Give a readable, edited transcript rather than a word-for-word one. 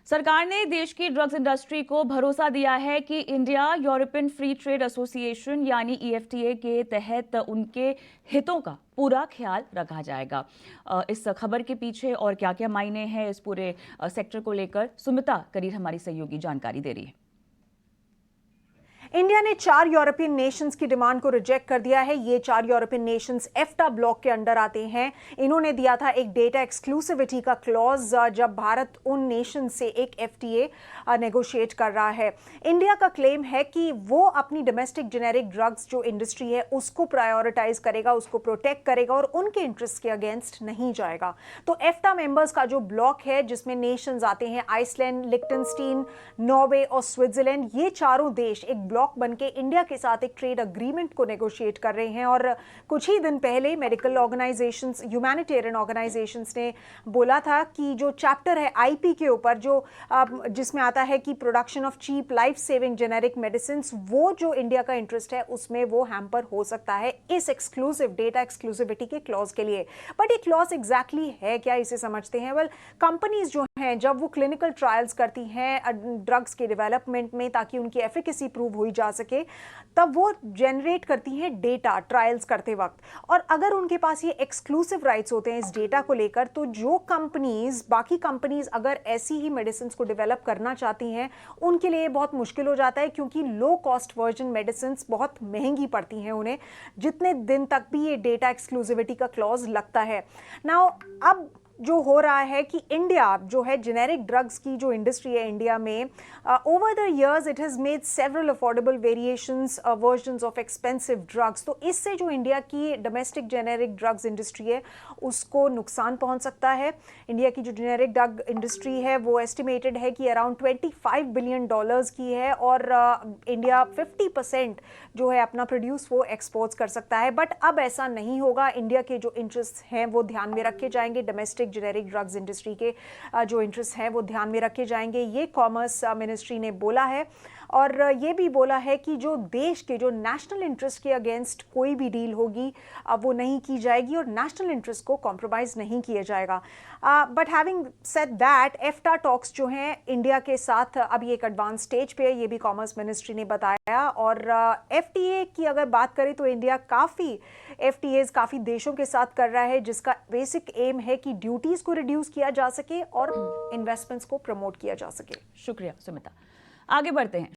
सरकार ने देश की ड्रग्स इंडस्ट्री को भरोसा दिया है कि India European free trade association यानी ईएफटीए के तहत उनके हितों का पूरा ख्याल रखा जाएगा। इस खबर के पीछे और क्या क्या मायने हैं इस पूरे सेक्टर को लेकर सुमिता करीर हमारी सहयोगी जानकारी दे रही है। इंडिया ने 4 यूरोपियन नेशंस की डिमांड को रिजेक्ट कर दिया है। ये 4 यूरोपियन नेशंस एफ्टा ब्लॉक के अंडर आते हैं। इन्होंने दिया था एक डेटा एक्सक्लूसिविटी का क्लॉज जब भारत उन नेशन से एक एफटीए नेगोशिएट कर रहा है। इंडिया का क्लेम है कि वो अपनी डोमेस्टिक जेनेरिक ड्रग्स जो इंडस्ट्री है उसको प्रायोरिटाइज करेगा, उसको प्रोटेक्ट करेगा और उनके इंटरेस्ट के अगेंस्ट नहीं जाएगा। तो एफ्टा मेंबर्स का जो ब्लॉक है जिसमें नेशंस आते हैं आइसलैंड, लिक्टनस्टीन, नॉर्वे और स्विट्जरलैंड, ये चारों देश एक ब्लॉक बनके इंडिया के साथ एक ट्रेड अग्रीमेंट को नेगोशिएट कर रहे हैं। और कुछ ही दिन पहले मेडिकल ऑर्गेनाइजेशंस, ह्यूमैनिटेरियन ऑर्गेनाइजेशंस ने बोला था कि जो चैप्टर है आईपी के ऊपर जो जिसमें आता है कि production of cheap life saving generic medicine, वो जो इंडिया का इंटरेस्ट है उसमें वो हैम्पर हो सकता है इस एक्सक्लूसिव डेटा एक्सक्लूसिविटी के क्लॉज के लिए। बट ये क्लॉज एग्जैक्टली है क्या, इसे समझते हैं। वेल, कंपनीज जो हैं जब वो क्लिनिकल ट्रायल्स करती हैं ड्रग्स के डेवलपमेंट में ताकि उनकी एफिकेसी प्रूव हुई जा सके, तब वो जनरेट करती हैं डेटा ट्रायल्स करते वक्त। और अगर उनके पास ये एक्सक्लूसिव राइट्स होते हैं इस डेटा को लेकर, तो जो कंपनीज, बाकी कंपनीज अगर ऐसी ही मेडिसिन को डेवलप करना चाहती हैं उनके लिए बहुत मुश्किल हो जाता है, क्योंकि लो कॉस्ट वर्जन मेडिसिन बहुत महंगी पड़ती हैं उन्हें, जितने दिन तक भी ये डेटा एक्सक्लूसिविटी का क्लॉज लगता है। नाउ अब जो हो रहा है कि इंडिया जो है जेनेरिक ड्रग्स की जो इंडस्ट्री है इंडिया में, over the years it has made several affordable variations versions of expensive drugs. तो इससे जो इंडिया की डोमेस्टिक जेनेरिक ड्रग्स इंडस्ट्री है उसको नुकसान पहुंच सकता है। इंडिया की जो जेनेरिक ड्रग इंडस्ट्री है वो एस्टिमेटेड है कि अराउंड $25 बिलियन की है और इंडिया 50% जो है अपना प्रोड्यूस वो एक्सपोर्ट्स कर सकता है। बट अब ऐसा नहीं होगा। इंडिया के जो इंटरेस्ट हैं वो ध्यान में रखे जाएंगे, डोमेस्टिक जेनेरिक ड्रग्स इंडस्ट्री के जो इंटरेस्ट हैं वो ध्यान में रखे जाएंगे, ये कॉमर्स मिनिस्ट्री ने बोला है। और ये भी बोला है कि जो देश के जो नेशनल इंटरेस्ट के अगेंस्ट कोई भी डील होगी वो नहीं की जाएगी और नेशनल इंटरेस्ट को कॉम्प्रोमाइज नहीं किया जाएगा। But having said that, FTA talks जो हैं इंडिया के साथ अभी एक एडवांस स्टेज पे है, ये भी कॉमर्स मिनिस्ट्री ने बताया। और एफटीए की अगर बात करें तो इंडिया काफ़ी देशों के साथ कर रहा है, जिसका बेसिक एम है कि ड्यूटीज़ को रिड्यूस किया जा सके और इन्वेस्टमेंट्स को प्रमोट किया जा सके। शुक्रिया सुमिता। आगे बढ़ते हैं।